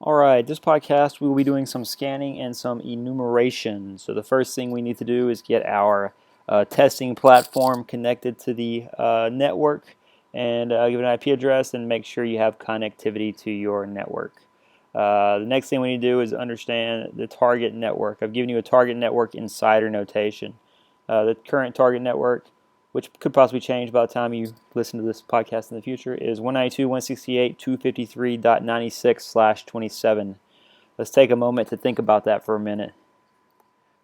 Alright, this podcast we will be doing some scanning and some enumeration. So the first thing we need to do is get our testing platform connected to the network and give it an IP address and make sure you have connectivity to your network. The next thing we need to do is understand the target network. I've given you a target network insider notation. The current target network, which could possibly change by the time you listen to this podcast in the future, is 192.168.253.96/27. Let's take a moment to think about that for a minute.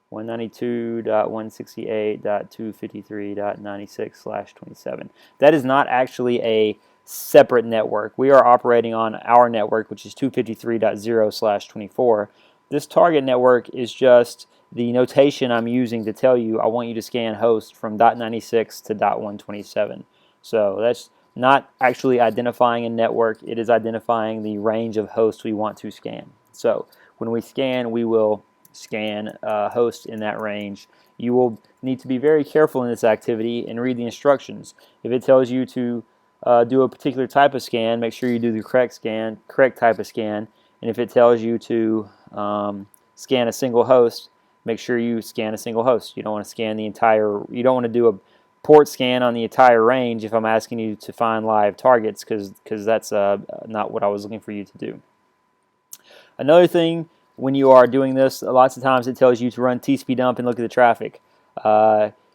192.168.253.96/27. That is not actually a separate network. We are operating on our network, which is 253.0/24. This target network is just the notation I'm using to tell you I want you to scan host from .96 to .127. So that's not actually identifying a network. It is identifying the range of hosts we want to scan. So when we scan, we will scan hosts in that range. You will need to be very careful in this activity and read the instructions. If it tells you to do a particular type of scan, make sure you do the correct type of scan. And if it tells you to scan a single host, make sure you scan a single host. You don't want to scan the entire, you don't want to do a port scan on the entire range if I'm asking you to find live targets, because that's not what I was looking for you to do. Another thing, when you are doing this, lots of times it tells you to run Tcp Dump and look at the traffic.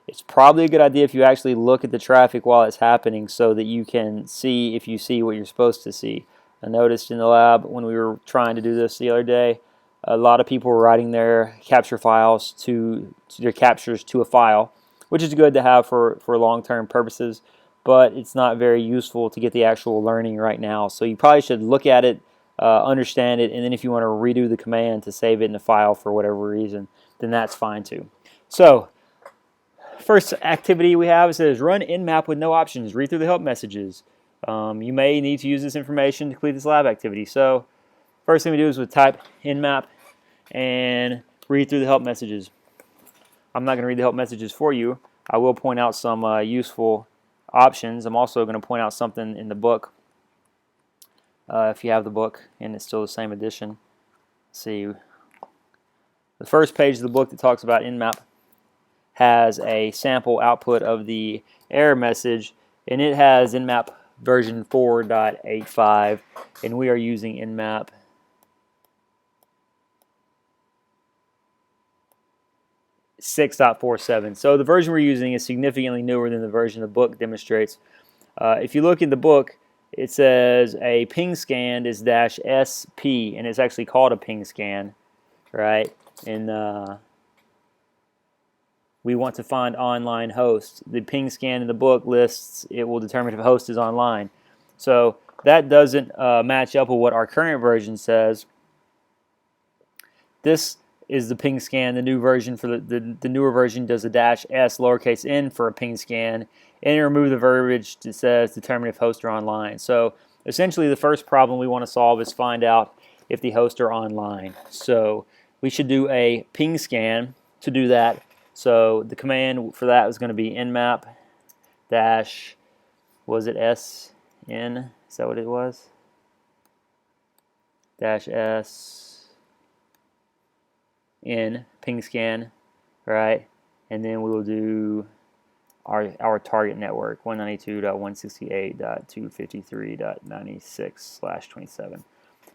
It's probably a good idea if you actually look at the traffic while it's happening so that you can see if you see what you're supposed to see. I noticed in the lab when we were trying to do this the other day, a lot of people were writing their capture files to their captures to a file, which is good to have for long-term purposes, but it's not very useful to get the actual learning right now. So you probably should look at it, understand it, and then if you want to redo the command to save it in the file for whatever reason, then that's fine too. So first activity we have, it says run nmap with no options, read through the help messages. You may need to use this information to complete this lab activity. So first thing we do is we type nmap and read through the help messages. I'm not going to read the help messages for you. I will point out some useful options. I'm also going to point out something in the book. If you have the book and it's still the same edition. Let's see. The first page of the book that talks about nmap has a sample output of the error message, and it has nmap version 4.85, and we are using nmap 6.47. So the version we're using is significantly newer than the version the book demonstrates. If you look in the book, it says a ping scan is -SP, and it's actually called a ping scan, right? And we want to find online hosts. The ping scan in the book lists, it will determine if a host is online. So that doesn't match up with what our current version says. This is the ping scan, the new version. For the newer version does a -S lowercase n for a ping scan, and remove the verbiage that says determine if hosts are online. So essentially the first problem we want to solve is find out if the hosts are online. So we should do a ping scan to do that. So the command for that is going to be nmap dash, was it SN? Is that what it was? -S in ping scan, right? And then we will do our target network, 192.168.253.96/27.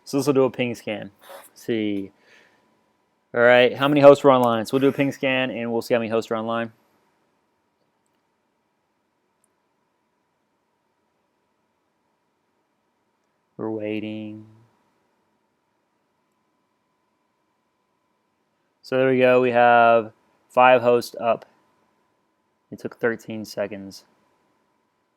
So this will do a ping scan. Let's see. All right, how many hosts are online? So we'll do a ping scan and we'll see how many hosts are online. We're waiting. So there we go. We have 5 hosts up. It took 13 seconds.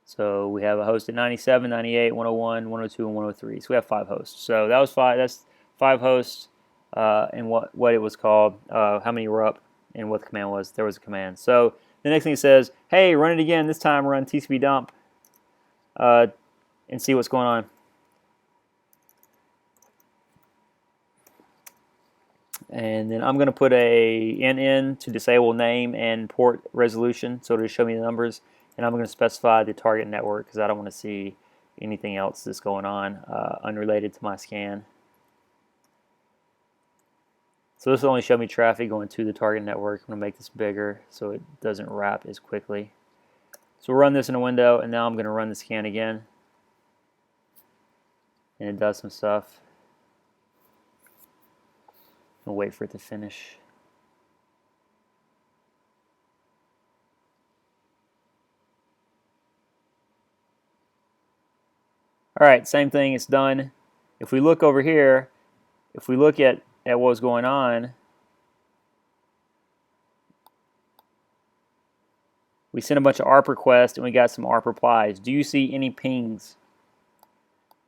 So we have a host at 97, 98, 101, 102, and 103. So we have 5 hosts. So that was 5. That's 5 hosts and what it was called, how many were up, and what the command was. There was a command. So the next thing it says, hey, run it again. This time run Tcp Dump and see what's going on. And then I'm going to put a NN to disable name and port resolution, so it'll show me the numbers. And I'm going to specify the target network because I don't want to see anything else that's going on unrelated to my scan. So this will only show me traffic going to the target network. I'm going to make this bigger so it doesn't wrap as quickly. So we'll run this in a window, and now I'm going to run the scan again. And it does some stuff. I'll wait for it to finish. All right, same thing, it's done. If we look over here, if we look at what was going on, we sent a bunch of ARP requests and we got some ARP replies. Do you see any pings?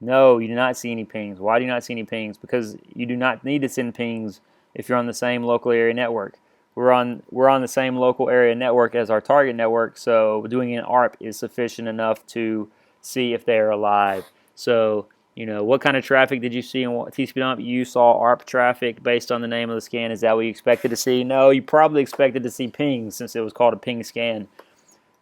No, you do not see any pings. Why do you not see any pings? Because you do not need to send pings if you're on the same local area network. We're on the same local area network as our target network, so doing an ARP is sufficient enough to see if they are alive. So, you know, what kind of traffic did you see in TCP Dump? You saw ARP traffic based on the name of the scan. Is that what you expected to see? No, you probably expected to see pings since it was called a ping scan.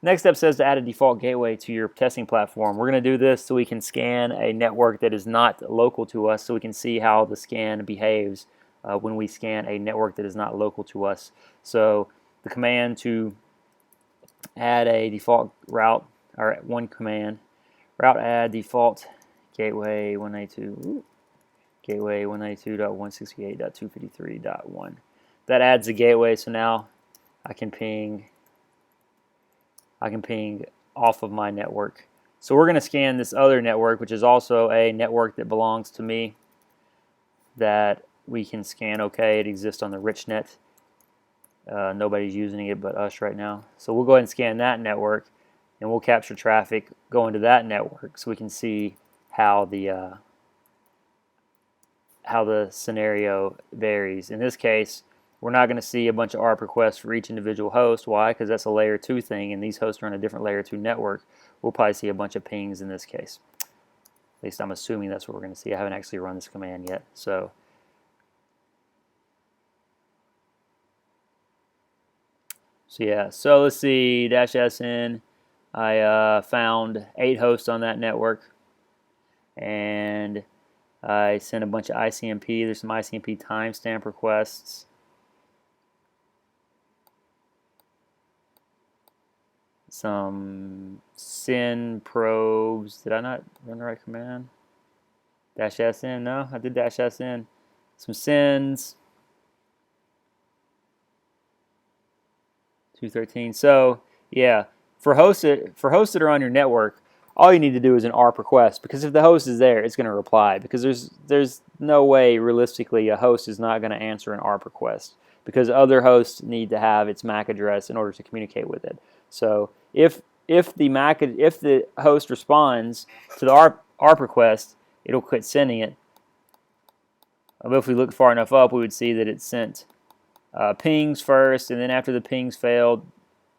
Next step says to add a default gateway to your testing platform. We're going to do this so we can scan a network that is not local to us, so we can see how the scan behaves when we scan a network that is not local to us. So the command to add a default route, or one command, route add default gateway 192, gateway 192.168.253.1. That adds a gateway, so now I can ping off of my network. So we're going to scan this other network, which is also a network that belongs to me, that we can scan okay. It exists on the rich net. Nobody's using it but us right now. So we'll go ahead and scan that network, and we'll capture traffic going to that network so we can see how the scenario varies. In this case, we're not going to see a bunch of ARP requests for each individual host. Why? Because that's a layer 2 thing, and these hosts are on a different layer 2 network. We'll probably see a bunch of pings in this case. At least I'm assuming that's what we're going to see. I haven't actually run this command yet. So yeah, so let's see, -sn. I found 8 hosts on that network, and I sent a bunch of ICMP. There's some ICMP timestamp requests. Some SYN probes. Did I not run the right command? -sn, no, I did -sn. Some SYNs. 213. So yeah, for hosts that are on your network, all you need to do is an ARP request, because if the host is there, it's going to reply, because there's no way realistically a host is not going to answer an ARP request, because other hosts need to have its MAC address in order to communicate with it. So if the host responds to the ARP request, it'll quit sending it. But if we look far enough up, we would see that it sent pings first, and then after the pings failed,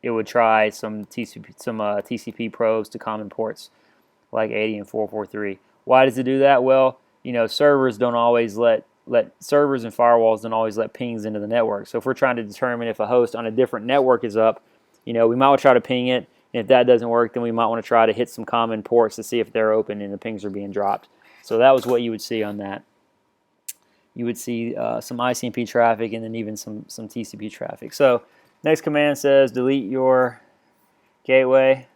it would try some TCP probes to common ports like 80 and 443. Why does it do that? Well, you know, servers don't always servers and firewalls don't always let pings into the network. So if we're trying to determine if a host on a different network is up, you know, we might want to try to ping it, and if that doesn't work, then we might want to try to hit some common ports to see if they're open and the pings are being dropped. So that was what you would see on that. You would see some ICMP traffic and then even some TCP traffic. So next command says delete your gateway,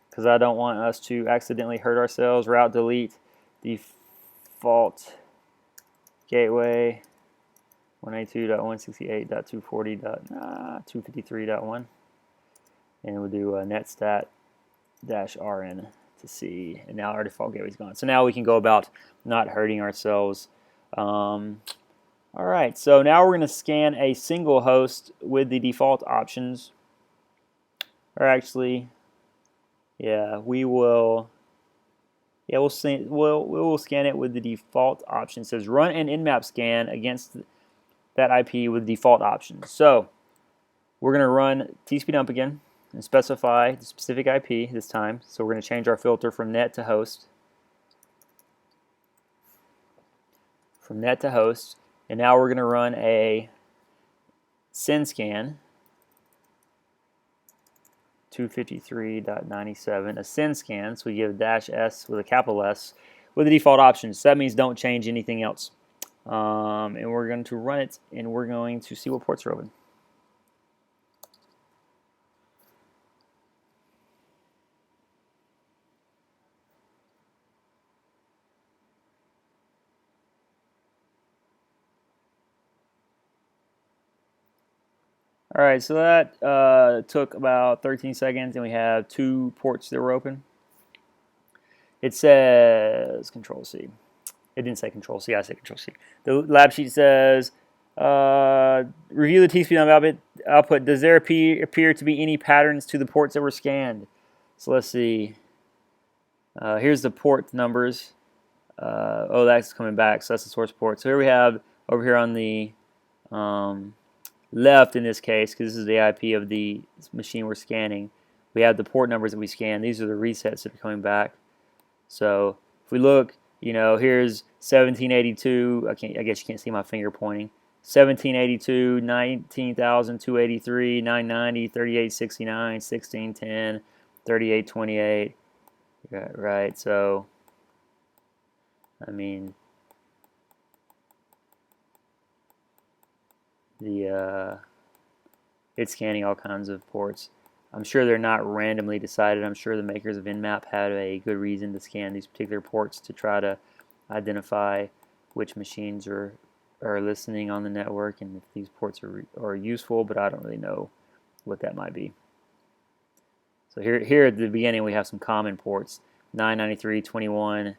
because I don't want us to accidentally hurt ourselves. Route delete default gateway 192.168.240.253.1, and we'll do netstat-rn to see. And now our default gateway is gone. So now we can go about not hurting ourselves. All right, so now we're going to scan a single host with the default options. Or actually, yeah, we will. Yeah, we'll scan it with the default option. It says run an nmap scan against that IP with default options. So we're going to run TCP dump again and specify the specific IP this time. So we're going to change our filter from net to host. From net to host, and now we're going to run a SYN scan 253.97, a SYN scan, so we give -s with a capital S with the default options. So that means don't change anything else. and we're going to run it, and we're going to see what ports are open. All right, so that took about 13 seconds, and we have 2 ports that were open. It says Control C. It didn't say Control C. I said Control C. The lab sheet says, review the TCP Dump output. Does there appear to be any patterns to the ports that were scanned? So let's see. Here's the port numbers. Oh, that's coming back. So that's the source port. So here we have over here on the left in this case, because this is the IP of the machine we're scanning, we have the port numbers that we scan. These are the resets that are coming back. So if we look, here's 1782. I guess you can't see my finger pointing. 1782, 19,283, 990, 3869, 1610, 3828. Right. So, I mean, it's scanning all kinds of ports. I'm sure they're not randomly decided. I'm sure the makers of Nmap had a good reason to scan these particular ports to try to identify which machines are listening on the network and if these ports are useful, but I don't really know what that might be. So here at the beginning we have some common ports: 993, 21,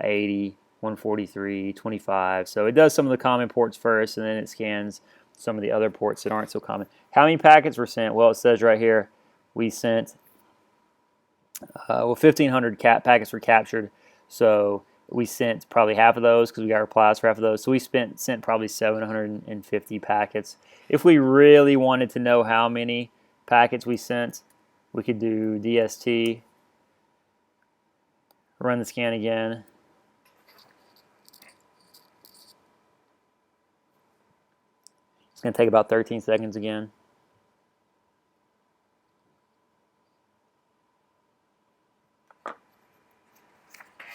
80, 143, 25. So it does some of the common ports first, and then it scans some of the other ports that aren't so common. How many packets were sent? Well, it says right here we sent 1,500 packets were captured. So we sent probably half of those because we got replies for half of those. So we sent probably 750 packets. If we really wanted to know how many packets we sent, we could do DST, run the scan again. It's going to take about 13 seconds again.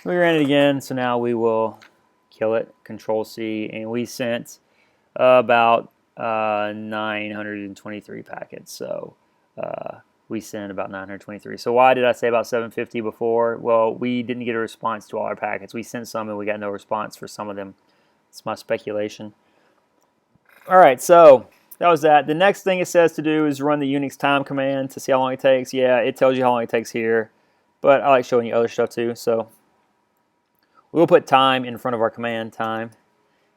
We ran it again, so now we will kill it, Control C, and we sent about 923 packets. So we sent about 923. So why did I say about 750 before? Well, we didn't get a response to all our packets. We sent some and we got no response for some of them. It's my speculation. All right, so that was that. The next thing it says to do is run the Unix time command to see how long it takes. Yeah, it tells you how long it takes here, but I like showing you other stuff too. So we'll put time in front of our command, time,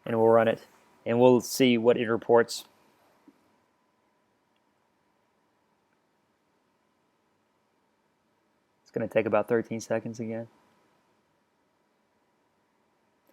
and we'll run it, and we'll see what it reports. It's going to take about 13 seconds again.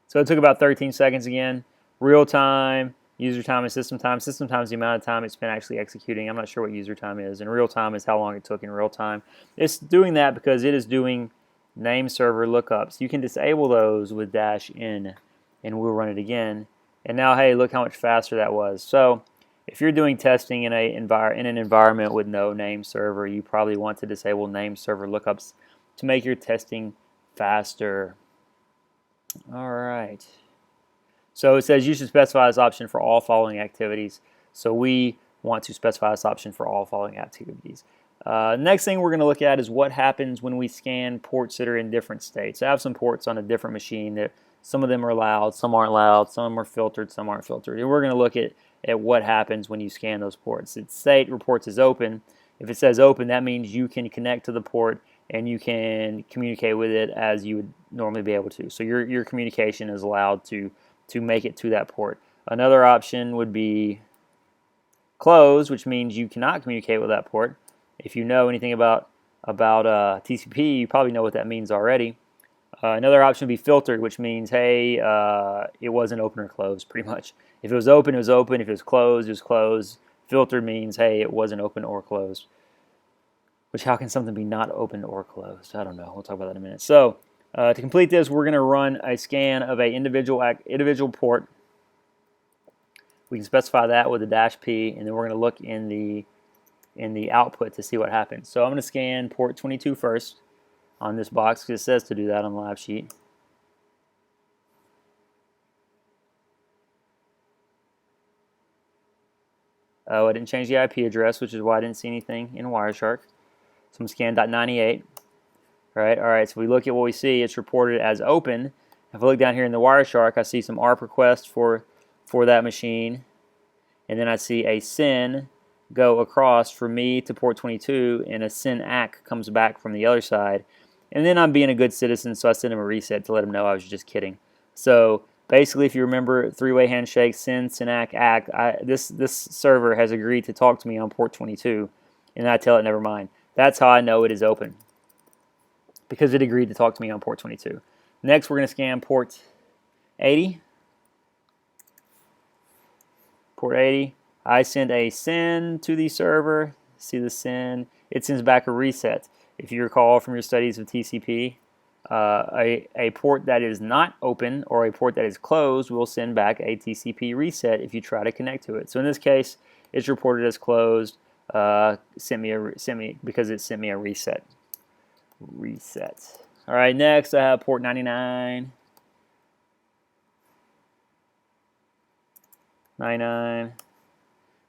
So it took about 13 seconds again. Real time, user time, and system time. System time is the amount of time it's been actually executing. I'm not sure what user time is. And real time is how long it took in real time. It's doing that because it is doing name server lookups. You can disable those with -n, and we'll run it again. And now, hey, look how much faster that was. So if you're doing testing in an environment with no name server, you probably want to disable name server lookups to make your testing faster. All right. So it says you should specify this option for all following activities. So we want to specify this option for all following activities. Next thing we're going to look at is what happens when we scan ports that are in different states. I have some ports on a different machine that some of them are loud, some aren't loud, some are filtered, some aren't filtered. And we're going to look at what happens when you scan those ports. Its state reports as open. If it says open, that means you can connect to the port and you can communicate with it as you would normally be able to. So your communication is allowed to make it to that port. Another option would be closed, which means you cannot communicate with that port. If you know anything about TCP, you probably know what that means already. Another option would be filtered, which means, hey, it wasn't open or closed, pretty much. If it was open, it was open. If it was closed, it was closed. Filtered means, hey, it wasn't open or closed. Which, how can something be not open or closed? I don't know. We'll talk about that in a minute. So to complete this, we're going to run a scan of an individual port. We can specify that with a -p, and then we're going to look in the output to see what happens. So I'm going to scan port 22 first on this box because it says to do that on the lab sheet. Oh, I didn't change the IP address, which is why I didn't see anything in Wireshark. So I'm scan .98. Right. All right. So we look at what we see. It's reported as open. If I look down here in the Wireshark, I see some ARP requests for that machine, and then I see a SYN go across from me to port 22, and a SYN ACK comes back from the other side. And then I'm being a good citizen, so I send him a reset to let him know I was just kidding. So basically, if you remember three-way handshake, SYN, SYN ACK, this server has agreed to talk to me on port 22, and I tell it never mind. That's how I know it is open, because it agreed to talk to me on port 22. Next, we're going to scan port 80. Port 80. I send a SYN to the server. See the SYN. It sends back a reset. If you recall from your studies of TCP, a port that is not open or a port that is closed will send back a TCP reset if you try to connect to it. So in this case, it's reported as closed. Because it sent me a reset. All right, next I have port 99. 99.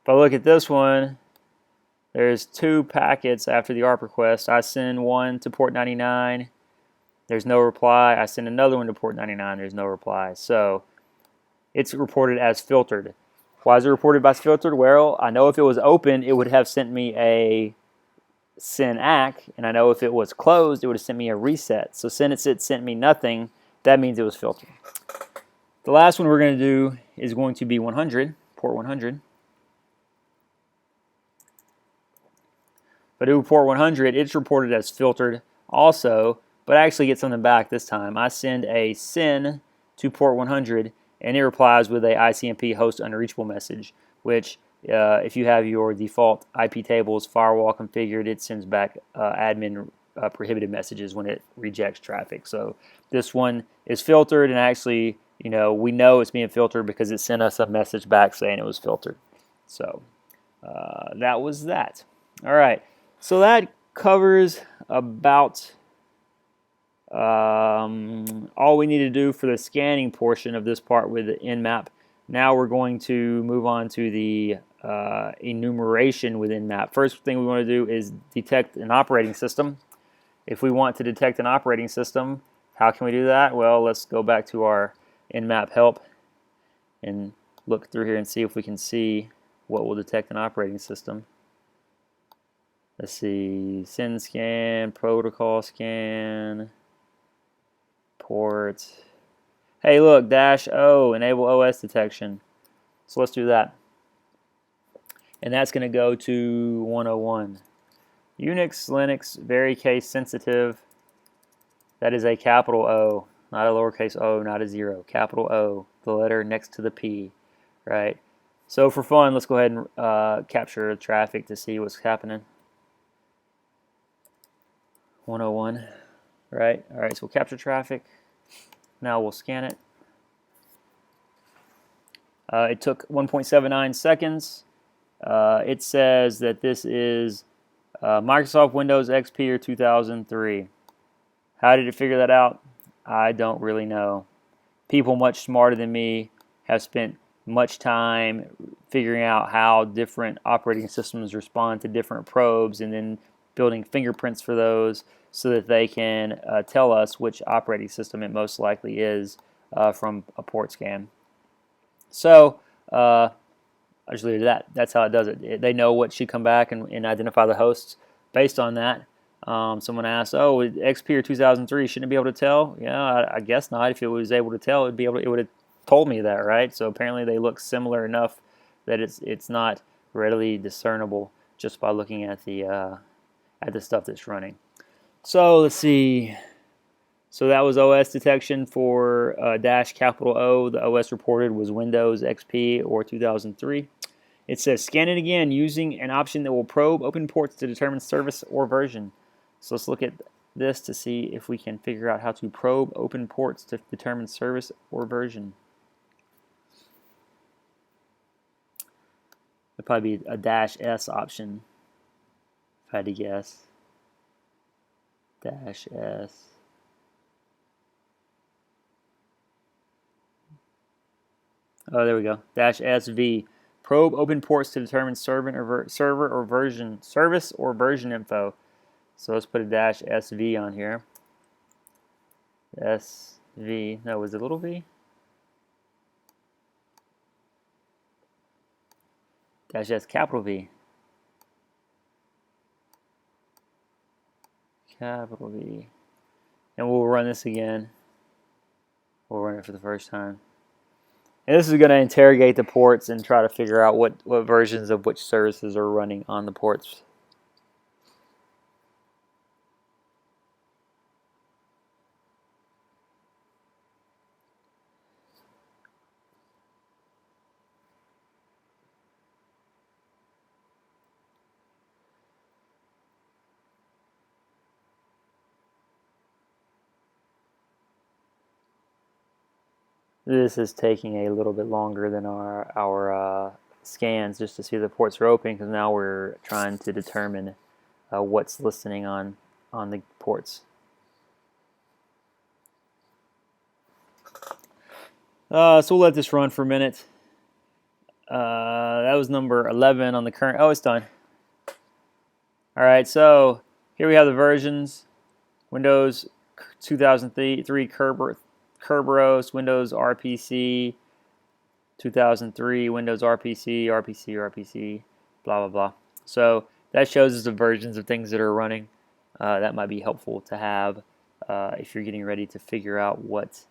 If I look at this one, there's 2 packets after the ARP request. I send one to port 99. There's no reply. I send another one to port 99. There's no reply. So it's reported as filtered. Why is it reported as filtered? Well, I know if it was open, it would have sent me a SYN ACK, and I know if it was closed, it would have sent me a reset. So since it sent me nothing, that means it was filtered. The last one we're going to do is going to be 100, port 100. If I do port 100, it's reported as filtered also, but I actually get something back this time. I send a SYN to port 100, and it replies with a ICMP host unreachable message, which if you have your default IP tables firewall configured, it sends back admin prohibited messages when it rejects traffic. So this one is filtered, and actually, we know it's being filtered because it sent us a message back saying it was filtered. So that was that. All right. So that covers about all we need to do for the scanning portion of this part with the nmap. Now we're going to move on to the enumeration with nmap. First thing we want to do is detect an operating system. If we want to detect an operating system, how can we do that? Well, let's go back to our nmap help and look through here and see if we can see what will detect an operating system. Let's see, SYN scan, protocol scan, port. Hey, look, -O, enable OS detection. So let's do that. And that's going to go to 101. Unix, Linux, very case sensitive. That is a capital O, not a lowercase o, not a 0. Capital O, the letter next to the P, right? So for fun, let's go ahead and capture traffic to see what's happening. 101, right? All right, so we'll capture traffic. Now we'll scan it. It took 1.79 seconds. It says that this is Microsoft Windows XP or 2003. How did it figure that out? I don't really know. People much smarter than me have spent much time figuring out how different operating systems respond to different probes and then building fingerprints for those so that they can tell us which operating system it most likely is from a port scan. So I'll just leave it at that. That's how it does it. They know what should come back and identify the hosts based on that. Someone asked, "Oh, XP or 2003 shouldn't it be able to tell?" Yeah, I guess not. If it was able to tell, it would have told me that, right? So apparently they look similar enough that it's not readily discernible just by looking at the stuff that's running. So let's see. So that was OS detection for -O. The OS reported was Windows XP or 2003. It says scan it again using an option that will probe open ports to determine service or version. So let's look at this to see if we can figure out how to probe open ports to determine service or version. It'd probably be a -S option, if I had to guess. -S. Oh, there we go. -SV. Probe open ports to determine server or version service or version info. So let's put a -SV on here. SV, no, was it little v? -S capital V. Capital V. And we'll run this again. We'll run it for the first time. And this is going to interrogate the ports and try to figure out what versions of which services are running on the ports. This is taking a little bit longer than our scans just to see the ports are open, because now we're trying to determine what's listening on the ports. So we'll let this run for a minute. That was number 11 on the current. Oh, it's done. All right, so here we have the versions. Windows 2003 Kerberos, Windows RPC, 2003, Windows RPC, blah, blah, blah. So that shows us the versions of things that are running. That might be helpful to have if you're getting ready to figure out what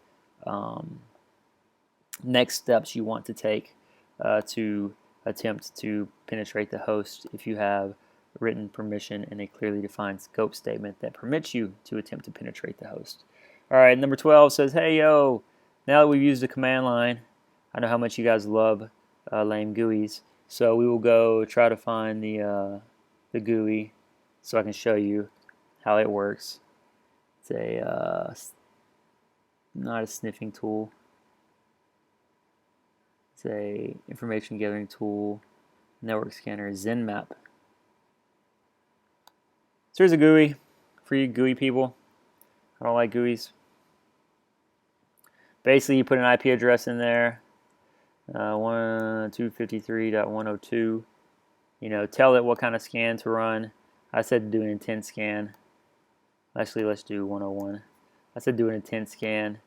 next steps you want to take to attempt to penetrate the host if you have written permission and a clearly defined scope statement that permits you to attempt to penetrate the host. All right, number 12 says, hey, yo, now that we've used the command line, I know how much you guys love lame GUIs, so we will go try to find the GUI so I can show you how it works. It's a not a sniffing tool. It's a information gathering tool, network scanner, nmap. So here's a GUI for you GUI people. I don't like GUIs. Basically, you put an IP address in there, 192.53.102. You know, tell it what kind of scan to run. I said do an intent scan. Actually, let's do 101. I said do an intent scan.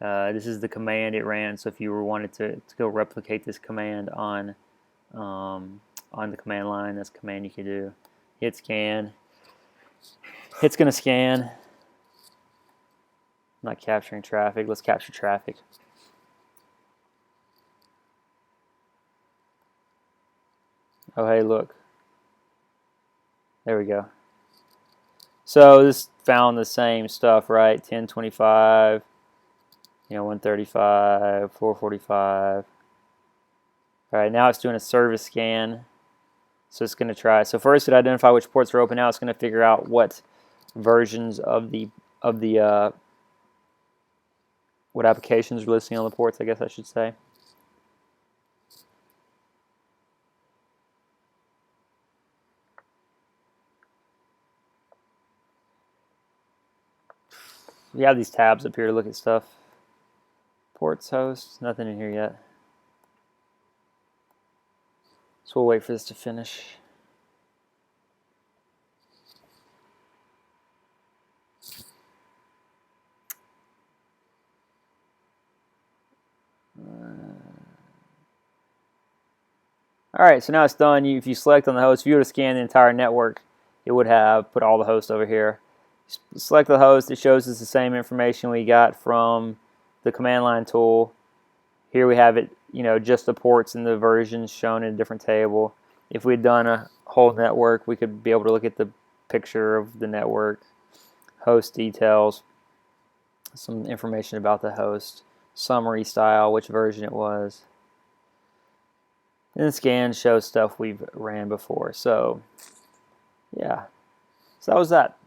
This is the command it ran. So if you were wanted to go replicate this command on the command line, that's a command you can do. Hit scan. It's going to scan. I'm not capturing traffic. Let's capture traffic. Oh, hey, look. There we go. So this found the same stuff, right? 1025, 135, 445. All right, now it's doing a service scan. So it's going to try. So first it identify which ports are open. Now it's going to figure out what versions of the what applications are listing on the ports, I guess I should say. We have these tabs up here to look at stuff. Ports, hosts, nothing in here yet. So we'll wait for this to finish. All right, so now it's done. If you select on the host, if you were to scan the entire network, it would have put all the hosts over here. You select the host, it shows us the same information we got from the command line tool. Here we have it, just the ports and the versions shown in a different table. If we'd done a whole network, we could be able to look at the picture of the network, host details, some information about the host, summary style, which version it was. And the scan shows stuff we've ran before. So, yeah. So that was that.